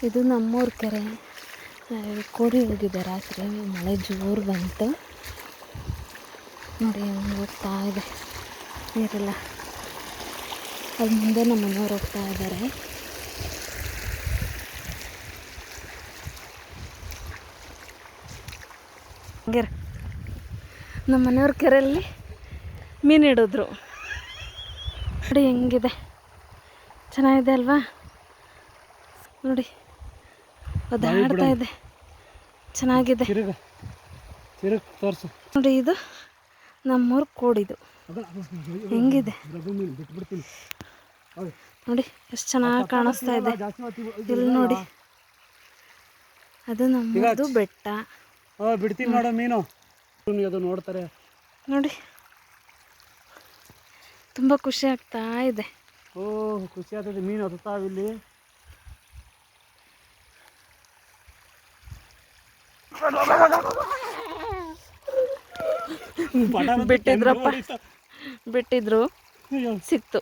ಇದು ನಮ್ಮೂರ ಕೆರೆ. ಕೋಡಿ ಹೋಗಿದೆ ರಾತ್ರಿ, ಮಳೆ ಜೋರು ಬಂತು ನೋಡಿ, ಹೆಂಗೆ ಹೋಗ್ತಾ ಇದೆ ನೀರೆಲ್ಲ. ಅದು ಮುಂದೆ ನಮ್ಮ ಮನೆಯವ್ರು ಹೋಗ್ತಾ ಇದ್ದಾರೆ. ನಮ್ಮ ಮನೆಯವ್ರ ಕೆರೆಯಲ್ಲಿ ಮೀನು ಹಿಡಿದ್ರು ನೋಡಿ, ಹೆಂಗಿದೆ, ಚೆನ್ನಾಗಿದೆ ಅಲ್ವಾ ನೋಡಿ, ಒದ್ದಾಡ್ತಾ ಇದೆ, ಚೆನ್ನಾಗಿದೆ ನೋಡಿ. ಇದು ನಮ್ಮೂರು ಕೋಡಿದು ಹೆಂಗಿದೆ ನೋಡಿ, ಎಷ್ಟು ಚೆನ್ನಾಗಿ ಕಾಣಿಸ್ತಾ ಇದೆ. ಇಲ್ಲಿ ನೋಡಿ, ಅದು ನಮ್ಮದು ಬೆಟ್ಟ. ಬಿಡ್ತೀನಿ ನೋಡೋ ಮೀನು, ಅದು ನೋಡ್ತಾರೆ ನೋಡಿ, ತುಂಬ ಖುಷಿ ಆಗ್ತಾ ಇದೆ. ಖುಷಿ ಆಗ್ತದೆ, ಮೀನು ಹತ್ತಾವಿಲ್ಲಿ. ಬಿಟ್ಟಿದ್ರು ಸಿಕ್ತು.